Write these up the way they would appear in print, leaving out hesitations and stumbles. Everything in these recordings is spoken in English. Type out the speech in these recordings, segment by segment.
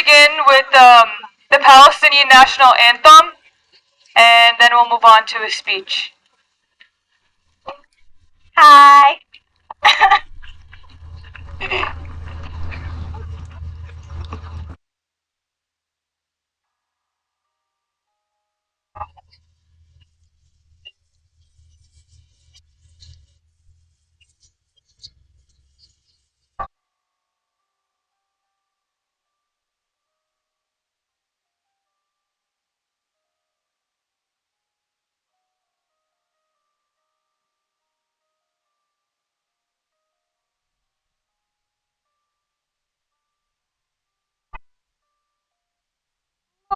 begin with the Palestinian national anthem, and then we'll move on to a speech. Hi.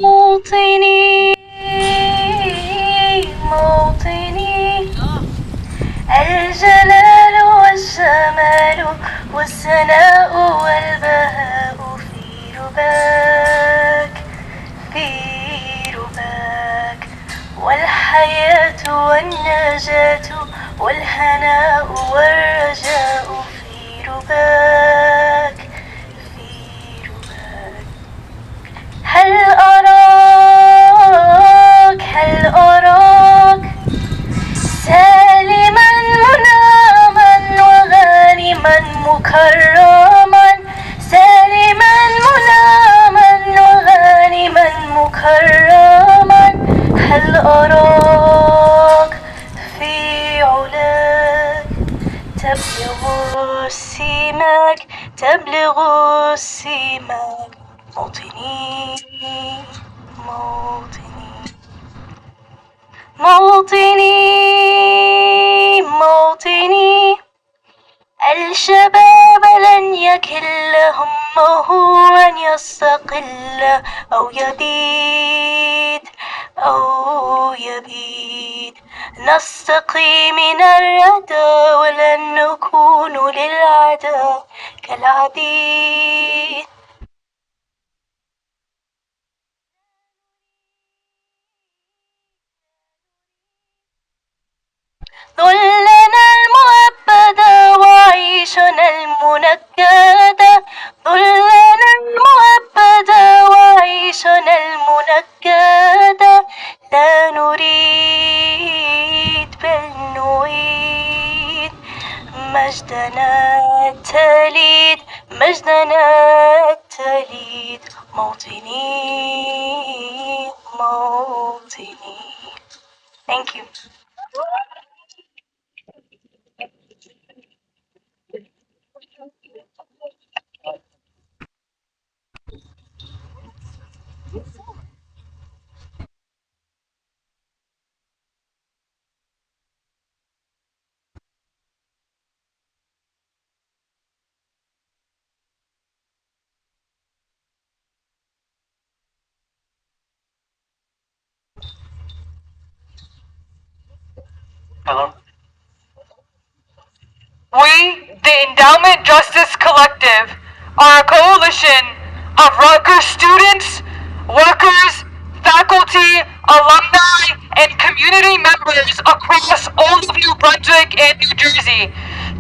موطني موطني الجلال والجمال والثناء والبهاء في رباك في رباك والحياة والنجاة والهناء والرجاء في رباك في رباك هل أراك سالما مناما وغانما مكرما سالما مناما وغانما مكرما هل أراك في علاك تبلغ السماك تبلغ السماك موطني موطني موطني موطني الشباب لن يكل همه أن يستقل أو يبيد نستقي من الردى ولن نكون للعدا كالعبيد ذلنا المؤبدا وعيشنا المنكدا ذلنا المؤبدا وعيشنا المنكدا لا نريد بل نعيد مجدنا التليد مجدنا التليد موطني موطني. Thank you. Hello? We, the Endowment Justice Collective, are a coalition of Rutgers students, workers, faculty, alumni, and community members across all of New Brunswick and New Jersey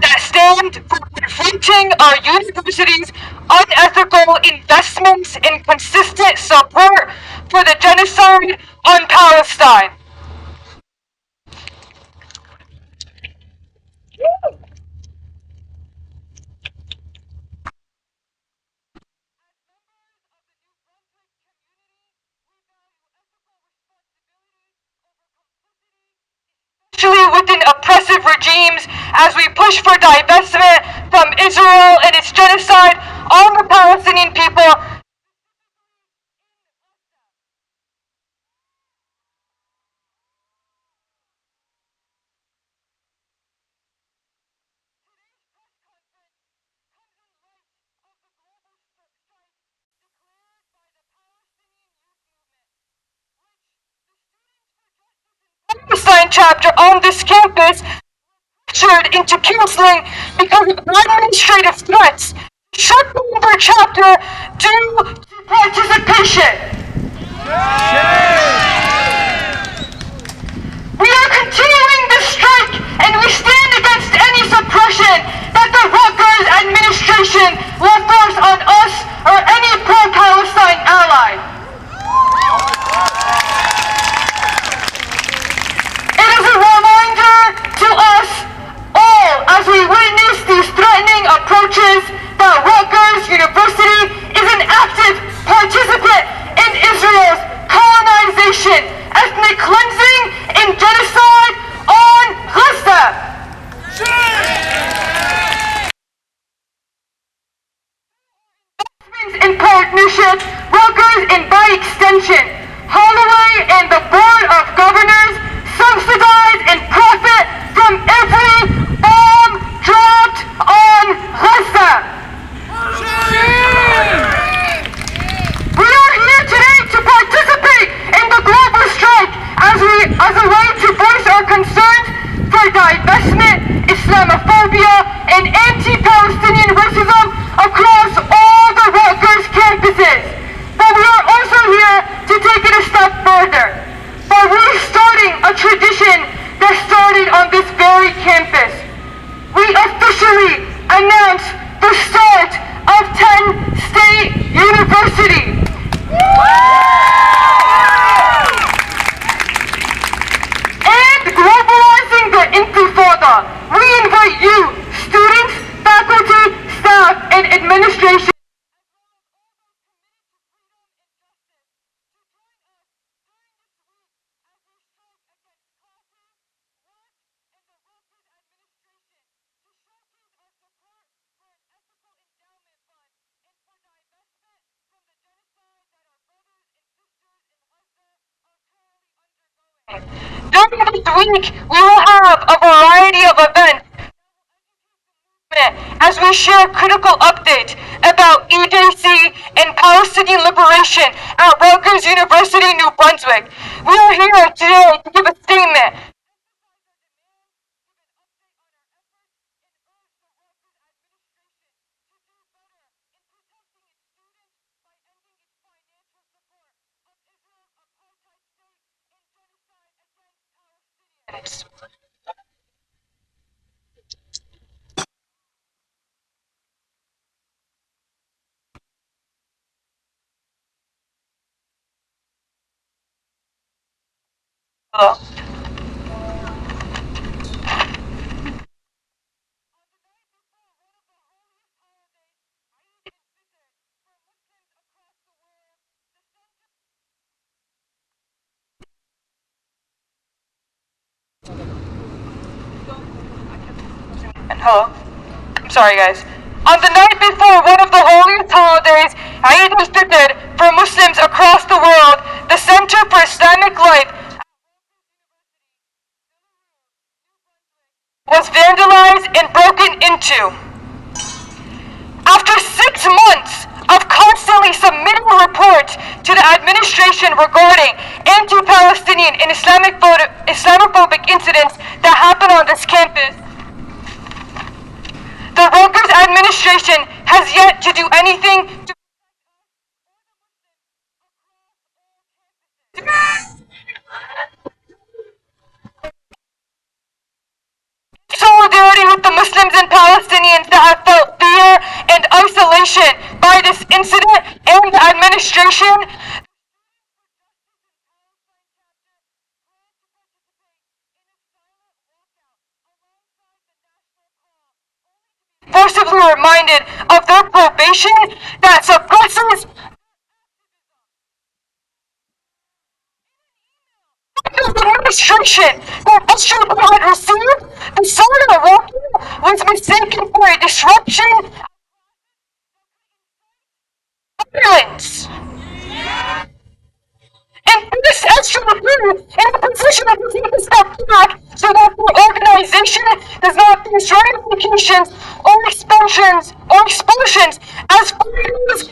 that stand for confronting our university's unethical investments in consistent support for the genocide on Palestine. Within oppressive regimes as we push for divestment from Israel and its genocide on the Palestinian people. Palestine chapter on this campus captured into counseling because of administrative threats. Shut down their chapter due to participation. We are continuing the strike and we stand against any suppression that the Rutgers administration will force on us or any pro-Palestine active participant in Israel's colonization, ethnic cleansing, and genocide on Gaza. In partnership, Rutgers and by extension, Holloway and the Board of Governors subsidize and profit from every bomb dropped on Gaza. We are here today to participate in the global strike as a way to voice our concerns for divestment, Islamophobia, and anti-Palestinian racism across all the Rutgers campuses. But we are also here to take it a step further by restarting a tradition that started on this very campus. We officially announce the start of 10 State University. And globalizing the Intifada, we invite you, students, faculty, staff, and administration, during this week, we will have a variety of events as we share critical updates about EJC and Palestinian liberation at Rutgers University-New Brunswick. We are here today to give a statement. Hello? I'm sorry, guys. On the night before one of the holiest holidays, Eid al-Fitr, for Muslims across the world, the Center for Islamic Life was vandalized and broken into. After 6 months of constantly submitting reports to the administration regarding anti-Palestinian and Islamophobic incidents that happen on this campus, the Rutgers administration has yet to do anything to solidarity with the Muslims and Palestinians that have felt fear and isolation by this incident and the administration. Forcibly reminded of their probation that suppresses the administration that Israel had received. The son of Iraqi was mistaken for a disruption of violence. And this extra appeared in a position of taking a step back so that the organization does not face ramifications or expulsions as foreigners.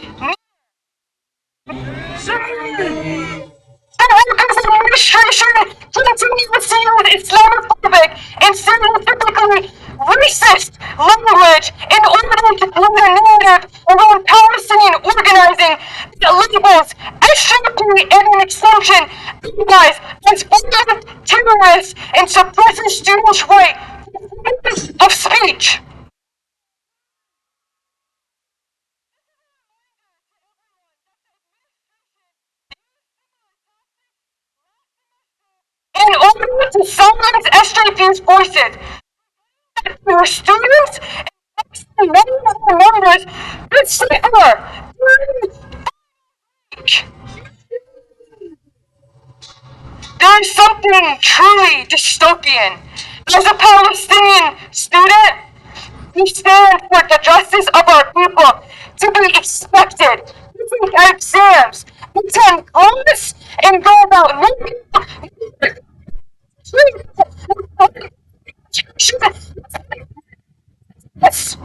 The Rutgers administration continues to use Islamophobic and stereotypically racist language in order to create a narrative around Palestinian organizing that labels SJP and an extension as violent terrorists and suppresses students' right of speech. In order to silence SJP's voices, for students and many of their members this summer There is something truly dystopian. As a Palestinian student, we stand for the justice of our people to be expected. We take our exams, we attend class, and go about yes.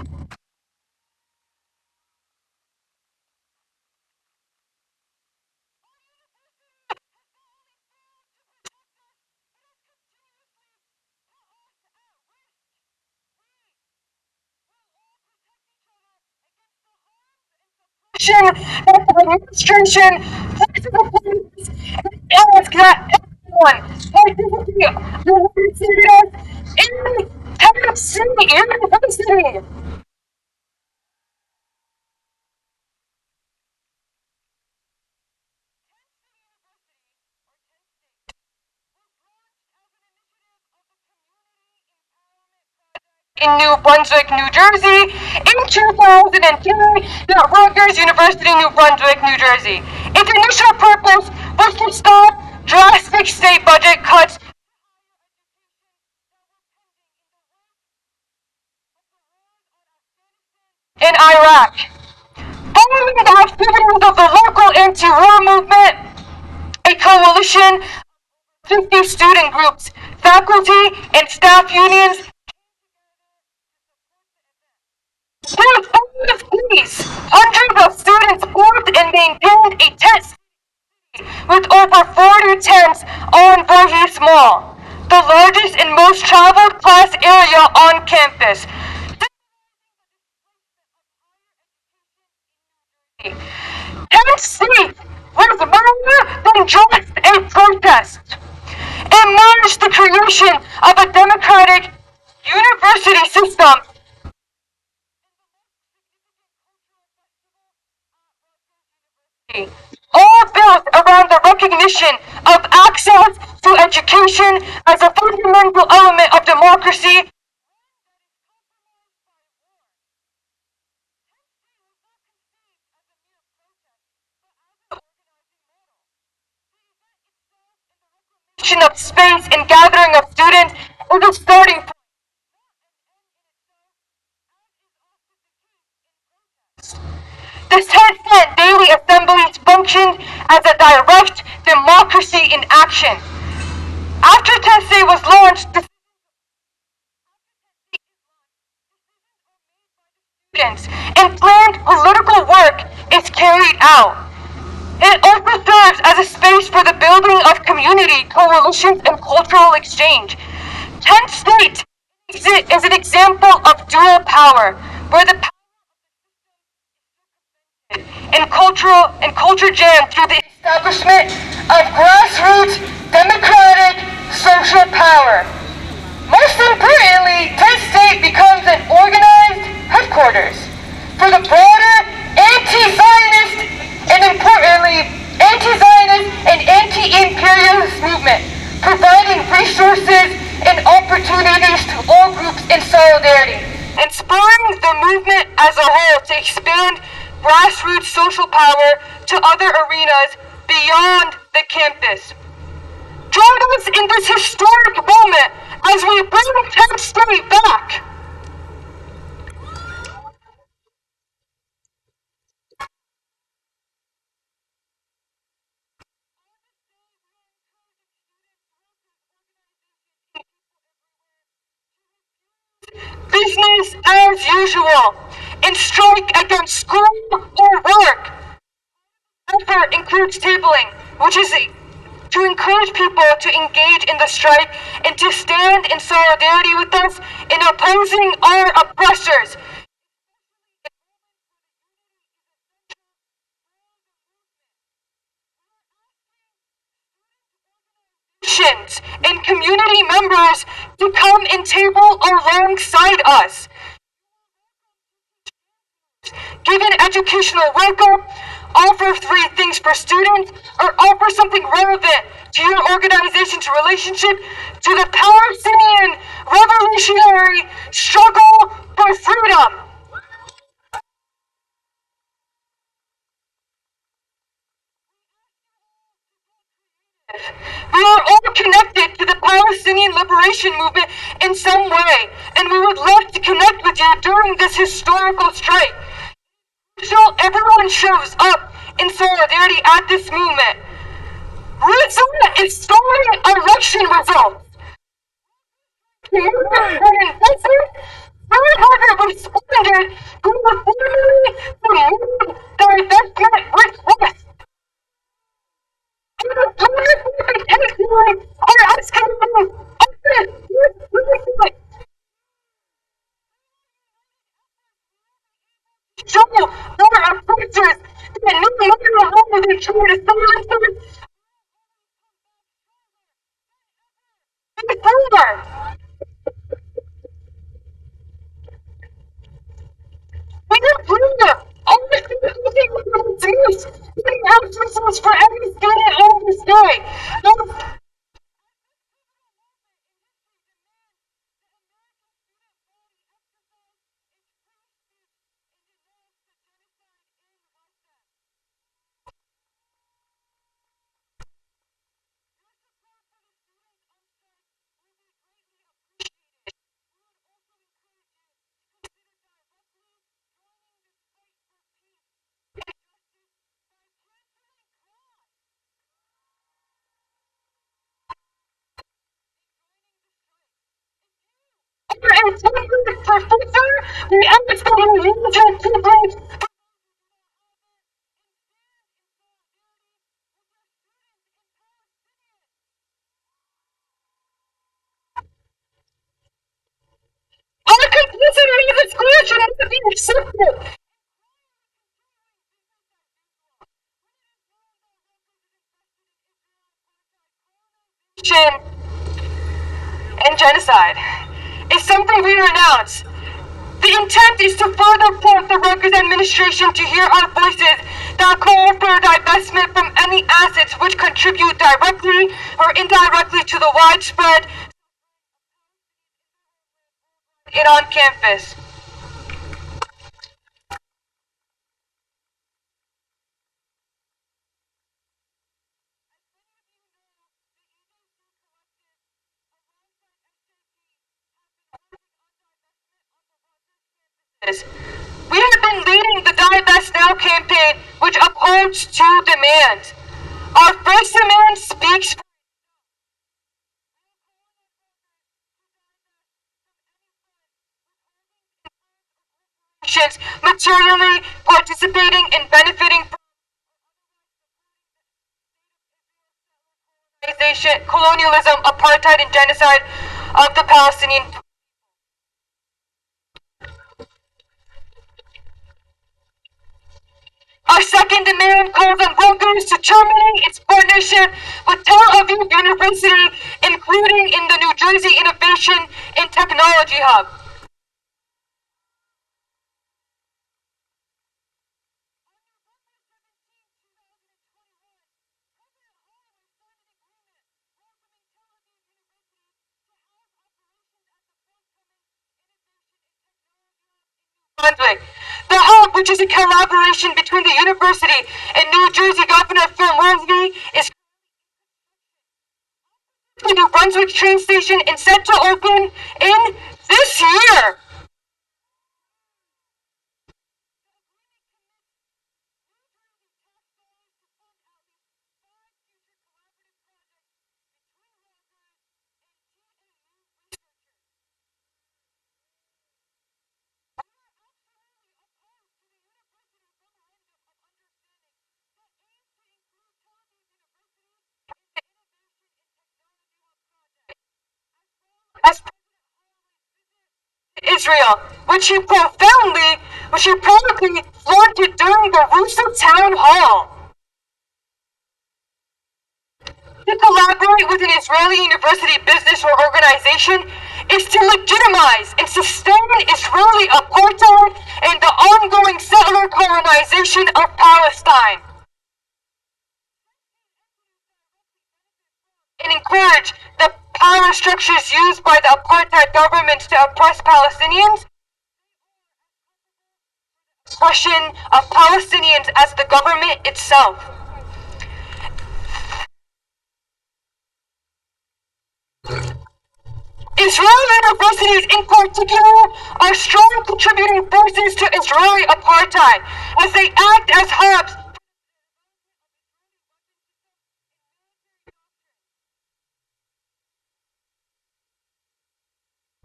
That the administration ask that everyone participate in Tennessee University. In New Brunswick, New Jersey, in 2003 at Rutgers University-New Brunswick, New Jersey. Its initial purpose was to stop drastic state budget cuts in Iraq. Following the activities of the local anti-war movement, a coalition of 50 student groups, faculty, and staff unions hundreds of students formed and maintained a tent with over 40 tents on Voorhees Mall, the largest and most traveled class area on campus. Tent State was more than just a protest. It marked the creation of a democratic university system all built around the recognition of access to education as a fundamental element of democracy. Of space and gathering of students is a starting point. The tent daily assemblies functioned as a direct democracy in action. After Tennessee was launched, the students and planned political work is carried out. It also serves as a space for the building of community, coalitions, and cultural exchange. Tent State is an example of dual power, where the culture jammed through the establishment of grassroots democratic social power. Most importantly, Tent State becomes an organized headquarters for the broader anti-Zionist and importantly, anti-Zionist and anti-imperialist movement, providing resources and opportunities to all groups in solidarity, and spurring the movement as a whole to expand grassroots social power to other arenas beyond the campus. Join us in this historic moment as we bring Tent State back. Business as usual and strike against school or work. Effort includes tabling, which is to encourage people to engage in the strike and to stand in solidarity with us in opposing our oppressors. And community members to come and table alongside us. Give an educational workup, offer 3 things for students, or offer something relevant to your organization's relationship to the Palestinian revolutionary struggle for freedom. We are all connected to the Palestinian liberation movement in some way, and we would love to connect with you during this historical strike. So everyone shows up in solidarity at this movement. Arizona is starting election results. The movement that invested 300 responded to the formally removed divestment request. And the donors who are testifying are asking me, show our oppressors that no matter how they try to silence us, before. We don't bring up all the things getting health resources for every student on this day. And the professor, we understand religion privilege. Our complicity in this collision is to be accepted. And genocide is something we renounce. The intent is to further prompt the Rutgers administration to hear our voices that call for divestment from any assets which contribute directly or indirectly to the widespread and on campus. We have been leading the Divest Now campaign, which upholds two demands. Our first demand speaks for materially participating and benefiting from colonialism, apartheid, and genocide of the Palestinian. Our second demand calls on Rutgers to terminate its partnership with Tel Aviv University, including in the New Jersey Innovation and Technology Hub. Brunswick. The hub, which is a collaboration between the university and New Jersey Governor Phil Murphy, is the New Brunswick train station and set to open in this year. As Israel, which he publicly flaunted during the Russo Town Hall. To collaborate with an Israeli university business or organization is to legitimize and sustain Israeli apartheid and the ongoing settler colonization of Palestine. And encourage the power structures used by the apartheid government to oppress Palestinians. Expression of Palestinians as the government itself. Israeli universities in particular are strong contributing forces to Israeli apartheid as they act as hubs.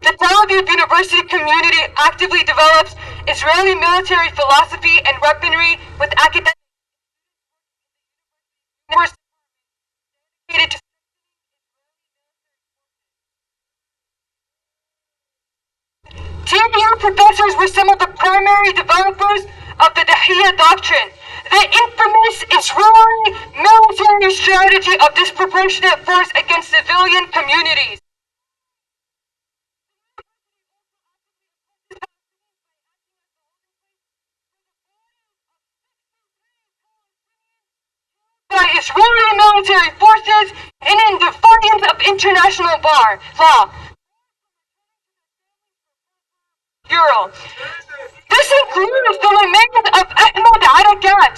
The Tel Aviv University community actively develops Israeli military philosophy and weaponry with academic dedicated to TBU professors were some of the primary developers of the Dahiyya doctrine, the infamous Israeli military strategy of disproportionate force against civilian communities. By Israeli military forces and in defiance of international law. This includes the remains of Ahmed Arakat,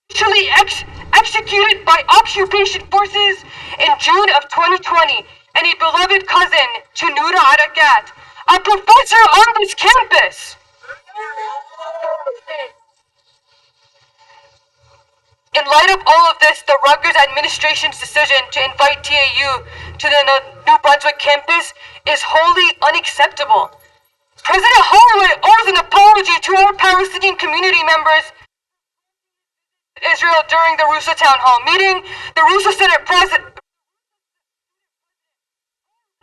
initially executed by occupation forces in June of 2020, and a beloved cousin to Noura Arakat, a professor on this campus. In light of all of this, the Rutgers administration's decision to invite TAU to the New Brunswick campus is wholly unacceptable. President Holloway owes an apology to our Palestinian community members in Israel during the Russo Town Hall meeting. The Russo Senate President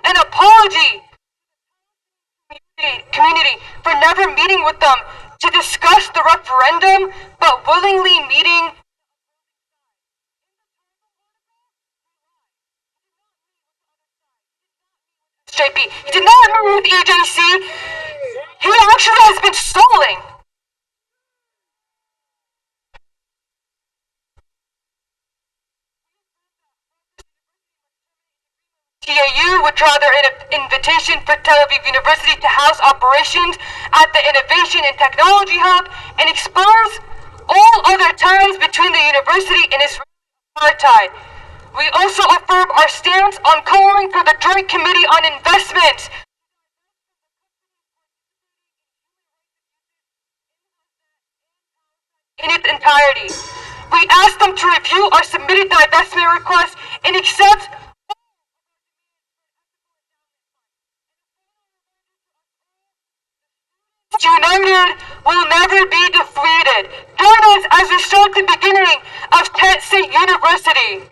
an apology to the community for never meeting with them to discuss the referendum, but willingly meeting JP. He did not meet with EJC. He actually has been stalling. TAU withdraw their invitation for Tel Aviv University to house operations at the Innovation and Technology Hub and expose all other ties between the university and Israeli apartheid. We also affirm our stance on calling for the Joint Committee on Investment in its entirety. We ask them to review our submitted divestment request and accept united will never be defeated. Join us as we start the beginning of Kent State University.